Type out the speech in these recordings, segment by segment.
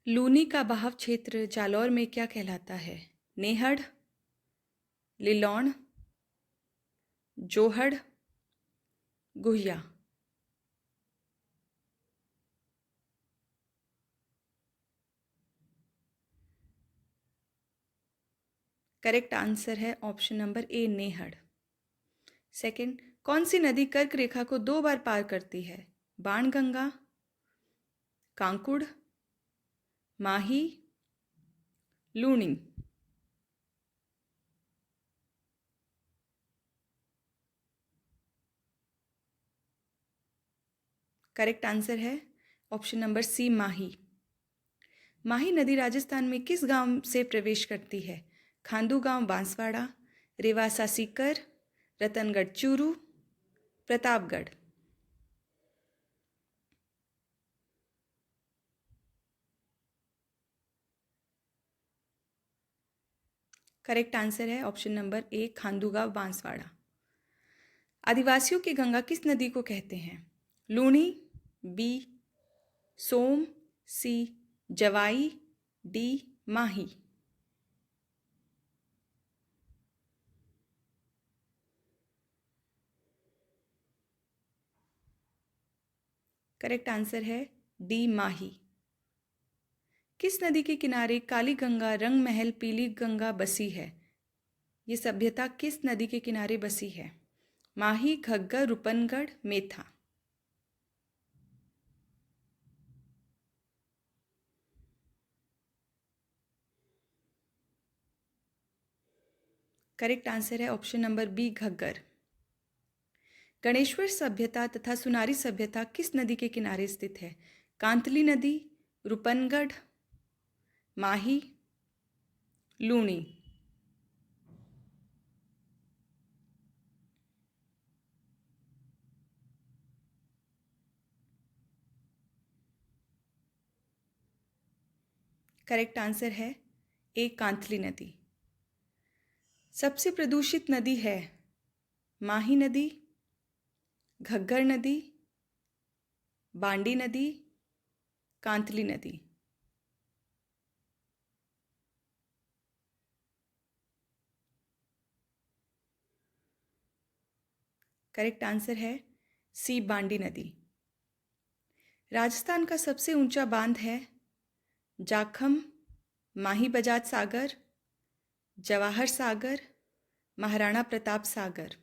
लूनी का बहाव क्षेत्र जालौर में क्या कहलाता है? नेहड़, लिलौन, जोहड़, गुहिया। करेक्ट आंसर है ऑप्शन नंबर ए, नेहड़। सेकंड, कौन सी नदी कर्क रेखा को 2 बार पार करती है? बाणगंगा, कांकुड़, माही, लूनी। करेक्ट आंसर है ऑप्शन नंबर सी, माही। माही नदी राजस्थान में किस गांव से प्रवेश करती है? खांदू गांव बांसवाड़ा, रेवासा सीकर, रतनगढ़ चूरू, प्रतापगढ़। करेक्ट आंसर है ऑप्शन नंबर ए, खांदू गांव बांसवाड़ा। आदिवासियों की गंगा किस नदी को कहते हैं? लूणी, बी, सोम, सी, जवाई, डी, माही। करेक्ट आंसर है डी, माही। किस नदी के किनारे काली गंगा, रंग महल, पीली गंगा बसी है? ये सभ्यता किस नदी के किनारे बसी है? माही, घग्गर, रूपनगढ़, मेथा। करेक्ट आंसर है option number B, Ghaggar. Ganeshwar सभ्यता तथा सुनारी सभ्यता किस नदी के किनारे स्थित है? कांतली नदी, रूपनगढ़, माही, लूणी। करेक्ट आंसर है ए, कांतली नदी। सबसे प्रदूषित नदी है? माही नदी, घग्गर नदी, बांडी नदी, कांतली नदी। करेक्ट आंसर है सी, बांडी नदी। राजस्थान का सबसे ऊंचा बांध है? जाखम, माही बजाज सागर, जवाहर सागर, महाराणा प्रताप सागर।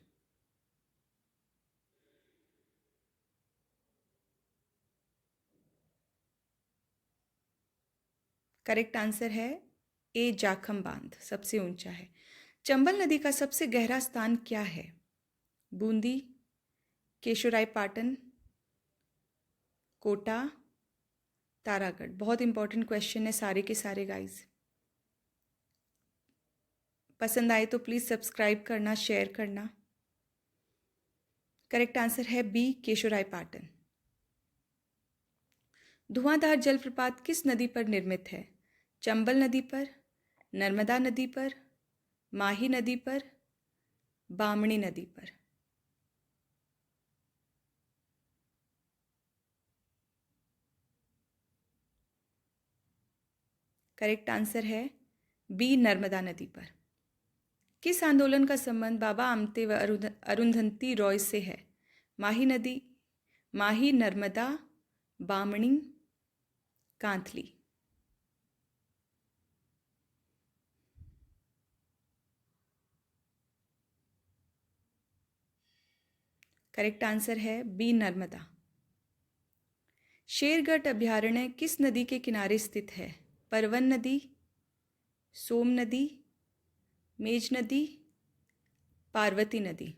करेक्ट आंसर है ए, जाखम बांध सबसे ऊंचा है। चंबल नदी का सबसे गहरा स्थान क्या है? बूंदी, केशोराय पाटन, कोटा, तारागढ़। बहुत इंपॉर्टेंट क्वेश्चन है सारे के सारे गाइस। पसंद आए तो प्लीज़ सब्सक्राइब करना, शेयर करना। करेक्ट आंसर है बी, केशोराय पाटन। धुआंधार जलप्रपात किस नदी पर निर्मित है? चंबल नदी पर, नर्मदा नदी पर, माही नदी पर, बामणी नदी पर। करेक्ट आंसर है बी, नर्मदा नदी पर। किस आंदोलन का संबंध बाबा आमटे व अरुंधति रॉय से है? माही नदी, माही, नर्मदा, बामणी, कांतली। करेक्ट आंसर है बी, नर्मदा। शेरगढ़ अभयारण्य किस नदी के किनारे स्थित है? परवन नदी, सोम नदी, मेज नदी, पार्वती नदी।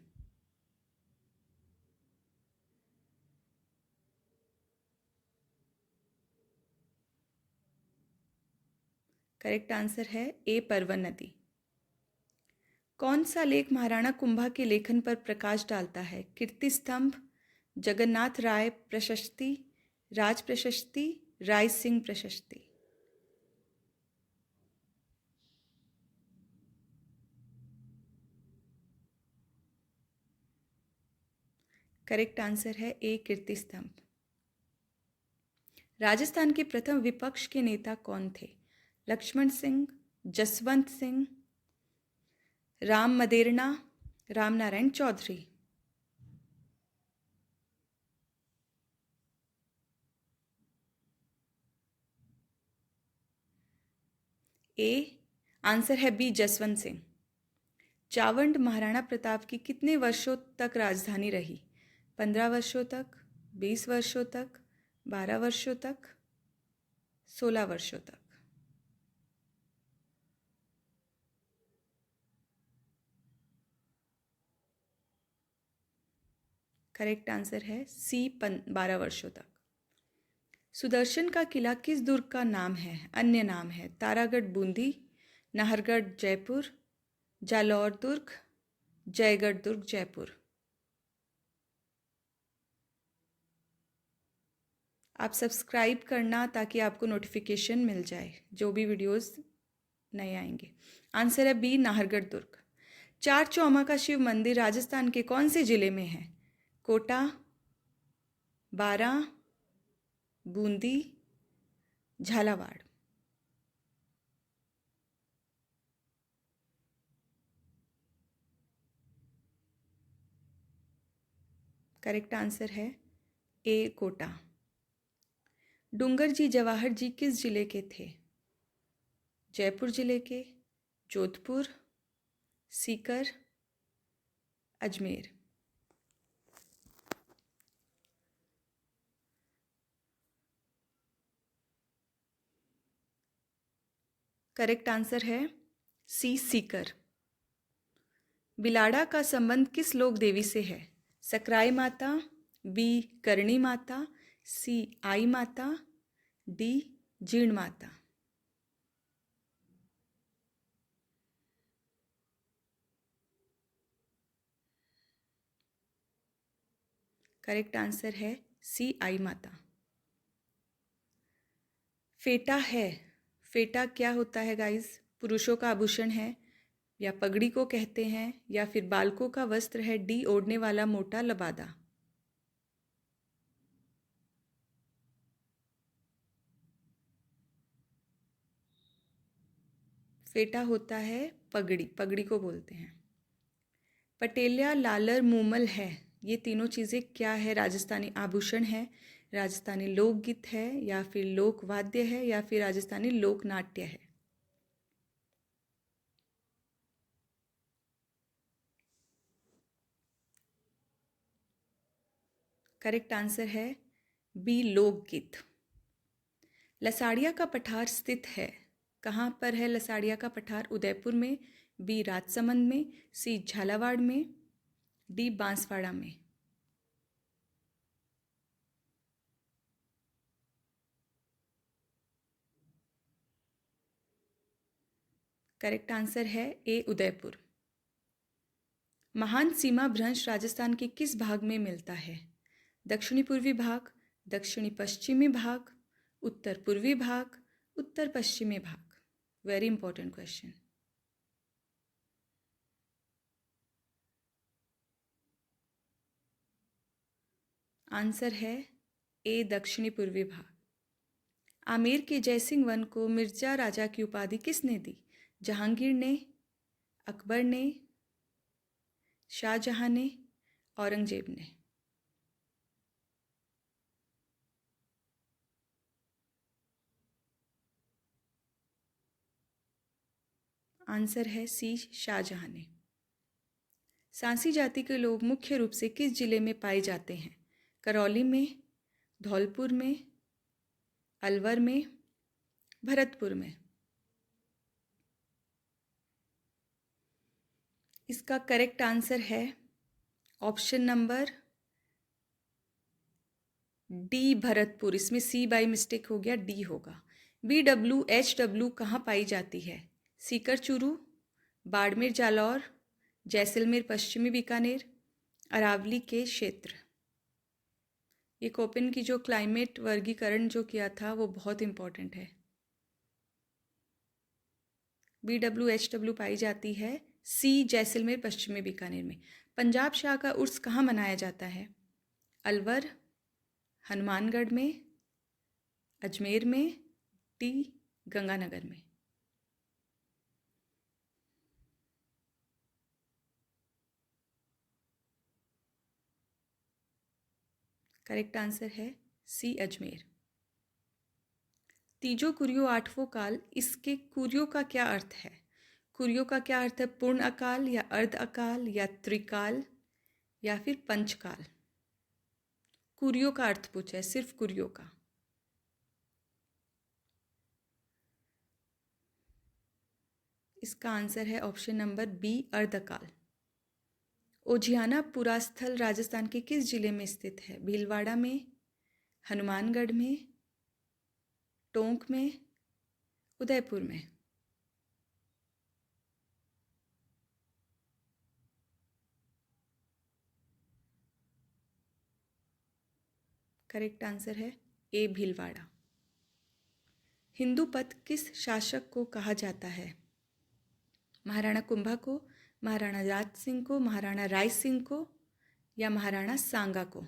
करेक्ट आंसर है ए, परवन नदी। कौन सा लेख महाराणा कुंभा के लेखन पर प्रकाश डालता है? कीर्ति स्तंभ, जगन्नाथ राय प्रशस्ति, राज प्रशस्ति, राय सिंह प्रशस्ति। करेक्ट आंसर है ए, कीर्ति स्तंभ। राजस्थान के प्रथम विपक्ष के नेता कौन थे? लक्ष्मण सिंह, जसवंत सिंह, राम मदेरणा, रामनारायण चौधरी। ए, आंसर है बी, जसवंत सिंह। चावंड महाराणा प्रताप की कितने वर्षों तक राजधानी रही? 15 वर्षों तक, 20 वर्षों तक, 12 वर्षों तक, 16 वर्षों तक। करेक्ट आंसर है सी, 12 वर्षों तक। सुदर्शन का किला किस दुर्ग का नाम है? अन्य नाम है? तारागढ़ बूंदी, नाहरगढ़ जयपुर, जालौर दुर्ग, जयगढ़ दुर्ग जयपुर। आप सब्सक्राइब करना ताकि आपको नोटिफिकेशन मिल जाए जो भी वीडियोस नए आएंगे। आंसर है बी, नाहरगढ़ दुर्ग। चार चौमा का शिव मंदिर राजस्थान के कौन से जिले में है? कोटा, बारा, बूंदी, झालावाड़। करेक्ट आंसर है ए, कोटा। डूंगर जी जवाहर जी किस जिले के थे? जयपुर जिले के, जोधपुर, सीकर, अजमेर। करेक्ट आंसर है सी, सीकर। बिलाड़ा का संबंध किस लोक देवी से है? सकराई माता, बी, करणी माता, सी, आई माता, डी, जीर्ण माता। करेक्ट आंसर है सी, आई माता। फेटा है, फेटा क्या होता है गाइस? पुरुषों का आभूषण है, या पगड़ी को कहते हैं, या फिर बालकों का वस्त्र है? डी, ओढ़ने वाला मोटा लबादा। फेटा होता है पगड़ी, पगड़ी को बोलते हैं। पटेलिया, लालर, मूमल है, ये तीनों चीज़ें क्या है? राजस्थानी आभूषण है, राजस्थानी लोकगीत है, या फिर लोक वाद्य है, या फिर राजस्थानी लोक नाट्य है? करेक्ट आंसर है बी, लोकगीत। लसाड़िया का पठार स्थित है, कहाँ पर है लसाड़िया का पठार? उदयपुर में, बी, राजसमंद में, सी, झालावाड़ में, डी, बांसवाड़ा में। करेक्ट आंसर है ए, उदयपुर। महान सीमा भ्रंश राजस्थान के किस भाग में मिलता है? दक्षिणी पूर्वी भाग, दक्षिणी पश्चिमी भाग, उत्तर पूर्वी भाग, उत्तर पश्चिमी भाग। Very important question. आंसर है ए, दक्षिणी पूर्वी भाग। आमेर के जयसिंह वन को मिर्जा राजा की उपाधि किसने दी? जहांगीर ने, अकबर ने, शाहजहां ने, औरंगजेब ने। आंसर है सी, शाहजहां ने। सांसी जाति के लोग मुख्य रूप से किस जिले में पाए जाते हैं? करौली में, धौलपुर में, अलवर में, भरतपुर में। इसका करेक्ट आंसर है ऑप्शन नंबर डी, भरतपुर। इसमें सी बाई मिस्टेक हो गया, डी होगा। BWHW कहाँ पाई जाती है? सीकर चूरू, बाड़मेर जालौर, जैसलमेर पश्चिमी बीकानेर, अरावली के क्षेत्र। ये कोपेन की जो क्लाइमेट वर्गीकरण जो किया था वो बहुत इंपॉर्टेंट है। BWHW पाई जाती है सी, जैसलमेर पश्चिमी बीकानेर में। पंजाब शाह का उर्स कहाँ मनाया जाता है? अलवर, हनुमानगढ़ में, अजमेर में, डी गंगानगर में। करेक्ट आंसर है सी अजमेर। तीजो कुरियो आठवों काल, इसके कुरियो का क्या अर्थ है? कुरियो का क्या अर्थ है? पूर्ण अकाल या अर्ध अकाल या त्रिकाल या फिर पंचकाल? कुरियो का अर्थ पूछा है, सिर्फ कुरियो का। इसका आंसर है option number B, Ardhkal. ओझियाना पुरास्थल Rajasthan के किस जिले में स्थित है? भीलवाड़ा में, हनुमानगढ़ में, टोंक में, उदयपुर में? करेक्ट आंसर है ए, भीलवाड़ा। हिंदू पथ किस शासक को कहा जाता है? महाराणा कुंभा को, महाराणा राज सिंह को, महाराणा राय सिंह को या महाराणा सांगा को?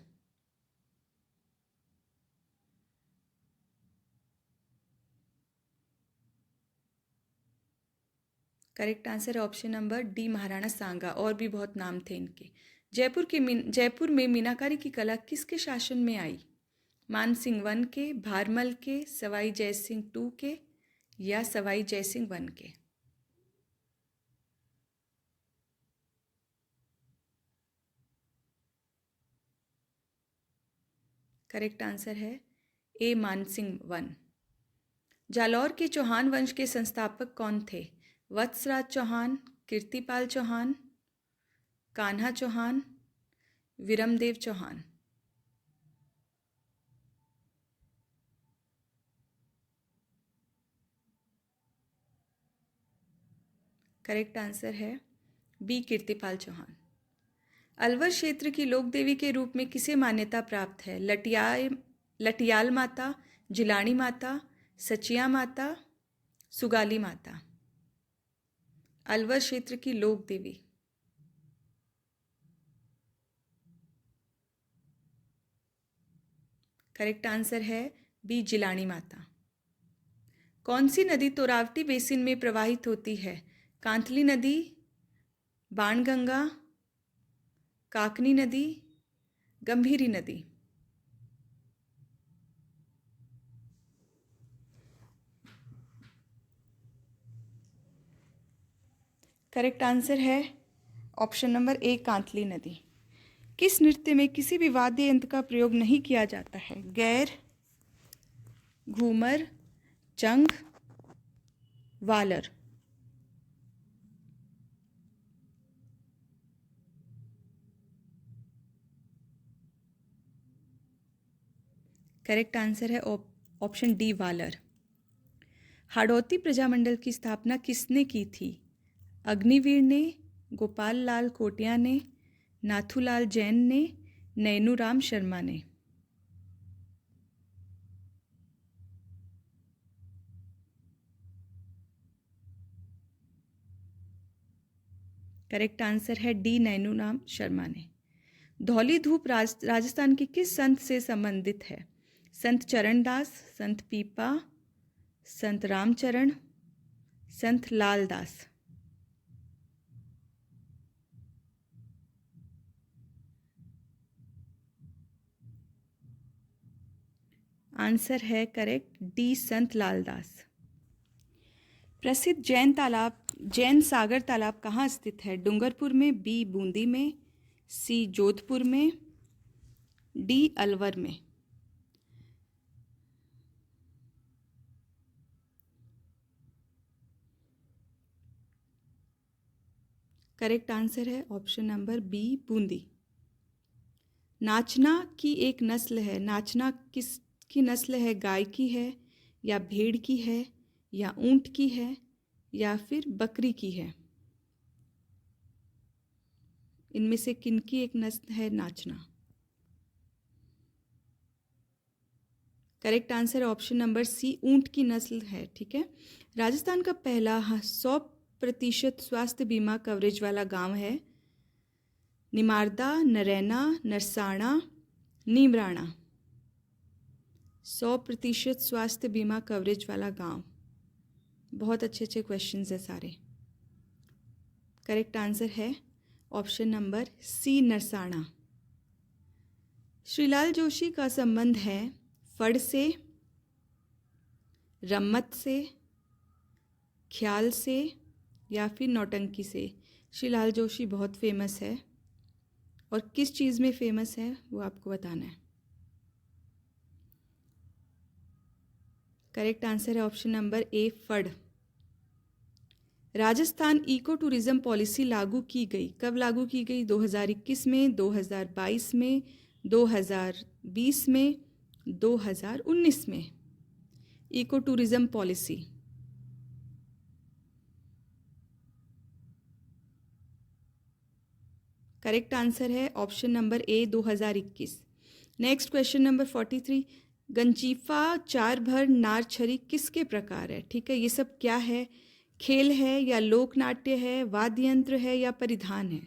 करेक्ट आंसर है ऑप्शन नंबर डी, महाराणा सांगा। और भी बहुत नाम थे इनके। जयपुर में मीनाकारी की कला किसके शासन में आई? मान सिंह वन के, भारमल के, सवाई जयसिंह टू के या सवाई जयसिंह वन के? करेक्ट आंसर है ए, मानसिंह वन। जालौर के चौहान वंश के संस्थापक कौन थे? वत्सराज चौहान, कीर्तिपाल चौहान, कान्हा चौहान, विरमदेव चौहान? करेक्ट आंसर है बी, कीर्तिपाल चौहान। अलवर क्षेत्र की लोक देवी के रूप में किसे मान्यता प्राप्त है? लटियाल माता, जिलानी माता, सचिया माता, सुगाली माता? अलवर क्षेत्र की लोक देवी। करेक्ट आंसर है बी, जिलानी माता। कौन सी नदी तोरावटी बेसिन में प्रवाहित होती है? कांथली नदी, बाणगंगा, काकनी नदी, गंभीरी नदी? करेक्ट आंसर है ऑप्शन नंबर ए, कांथली नदी। किस नृत्य में किसी भी वाद्य यंत्र का प्रयोग नहीं किया जाता है? गैर, घूमर, चंग, वालर? करेक्ट आंसर है ऑप्शन डी, वालर। हाड़ौती प्रजामंडल की स्थापना किसने की थी? अग्निवीर ने, गोपाल लाल कोटिया ने, नाथूलाल जैन ने, नैनूराम शर्मा ने? करेक्ट आंसर है डी, नैनूराम शर्मा ने। धौली धूप राजस्थान के किस संत से संबंधित है? संत चरणदास, संत पीपा, संत रामचरण, संत लालदास? आंसर है करेक्ट डी, संत लालदास। प्रसिद्ध जैन सागर तालाब कहाँ स्थित है? डूंगरपुर में, बी, बूंदी में, सी, जोधपुर में, डी, अलवर में? करेक्ट आंसर है ऑप्शन नंबर बी, बूंदी। नाचना की एक नस्ल है, नाचना किस की नस्ल है? गाय की है या भेड़ की है या ऊंट की है या फिर बकरी की है? इनमें से किनकी एक नस्ल है Nachna? Correct answer option number C, ऊंट की नस्ल है। ठीक है। राजस्थान का पहला 100% स्वास्थ्य बीमा कवरेज वाला गांव है निमारदा, नरैना, नरसाणा, नीमराणा? 100% स्वास्थ्य बीमा कवरेज वाला गांव। बहुत अच्छे अच्छे क्वेश्चंस है सारे। करेक्ट आंसर है option number C, Narsana. Shrilal Joshi का संबंध है फड़ से, रम्मत से, ख्याल से या फिर नौटंकी से। श्रीलाल जोशी बहुत फेमस है और किस चीज़ में फेमस है वो आपको बताना है। करेक्ट आंसर है ऑप्शन नंबर ए, फड़। राजस्थान इको टूरिज्म पॉलिसी लागू की गई, कब लागू की गई? 2021 में, 2022 में, 2020 में, 2019 में। Eco tourism policy. Correct answer है option number A, 2021। Next question number 43। Ganjifa, चार भर, नार छरी किसके प्रकार है? ठीक है, ये सब क्या है? खेल है या लोक नाट्य है, वाद्य यंत्र है या परिधान है?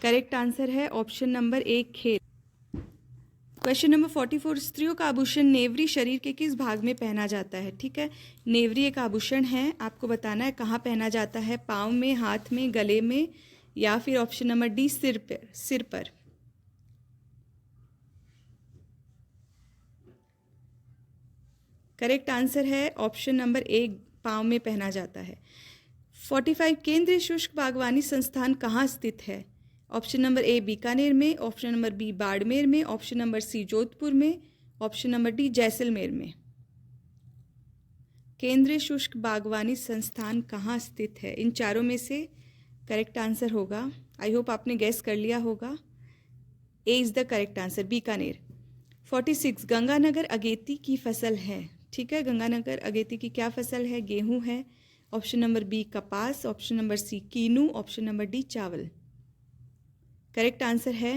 करेक्ट आंसर है ऑप्शन नंबर ए, खेल। Question number 44। स्त्रियों का आभूषण नेवरी शरीर के किस भाग में पहना जाता है? ठीक है, नेवरी एक आभूषण है, आपको बताना है कहाँ पहना जाता है। पाँव में, हाथ में, गले में या फिर ऑप्शन नंबर डी, सिर पर। करेक्ट आंसर है ऑप्शन नंबर ए, पाँव में पहना जाता है। 45। केंद्रीय शुष्क बागवानी संस्थान कहाँ स्थित है? ऑप्शन नंबर ए, बीकानेर में, ऑप्शन नंबर बी, बाड़मेर में, ऑप्शन नंबर सी, जोधपुर में, ऑप्शन नंबर डी, जैसलमेर में। केंद्रीय शुष्क बागवानी संस्थान कहाँ स्थित है? इन चारों में से करेक्ट आंसर होगा, आई होप आपने गैस कर लिया होगा। A is the correct answer, Bikaner. 46। Ganganagar अगेती की फसल है। ठीक है, गंगानगर अगेती की क्या फसल है? गेहूं है। ऑप्शन नंबर बी, कपास, ऑप्शन नंबर सी, कीनू, ऑप्शन नंबर डी, चावल। करेक्ट आंसर है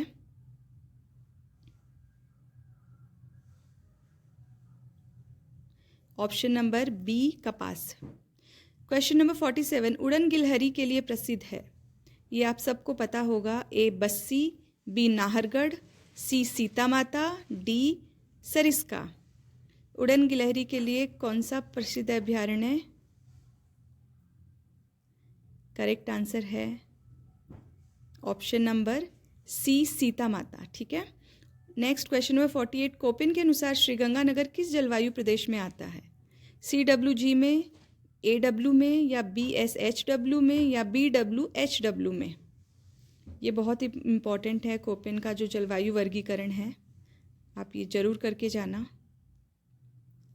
ऑप्शन नंबर बी, कपास। Question number 47। उड़न गिलहरी के लिए प्रसिद्ध है, ये आप सबको पता होगा। ए, बस्सी, बी, नाहरगढ़, सी, सीता माता, डी, सरिस्का। उड़न गिलहरी के लिए कौन सा प्रसिद्ध अभयारण्य है? करेक्ट आंसर है ऑप्शन नंबर सी, सीता माता। ठीक है, नेक्स्ट क्वेश्चन नंबर 48। कोपिन के अनुसार श्रीगंगानगर किस जलवायु प्रदेश में आता है? CWG में, AW में या BSHW में या BWHW में? ये बहुत ही इम्पॉर्टेंट है, कोपिन का जो जलवायु वर्गीकरण है, आप ये जरूर करके जाना।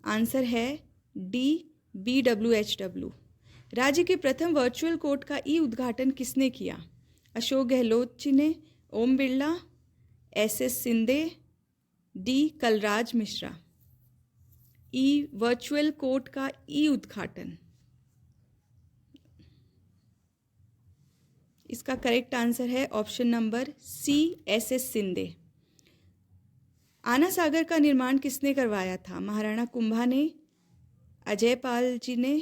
आंसर है डी, BWHW। राज्य के प्रथम वर्चुअल कोर्ट का उद्घाटन किसने किया? अशोक गहलोत जी ने, Om Birla, SS Shinde, D, Kalraj Mishra. Virtual court का उद्घाटन, इसका करेक्ट आंसर है option number C, SS Shinde. Ana Sagar का निर्माण किसने करवाया था? महाराणा कुंभा ने, अजय पाल जी ने,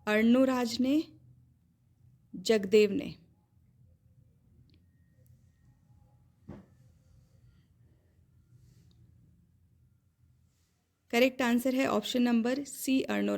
अर्णोराज ने, जगदेव ने। करेक्ट आंसर है ऑप्शन नंबर सी, अर्णोराज।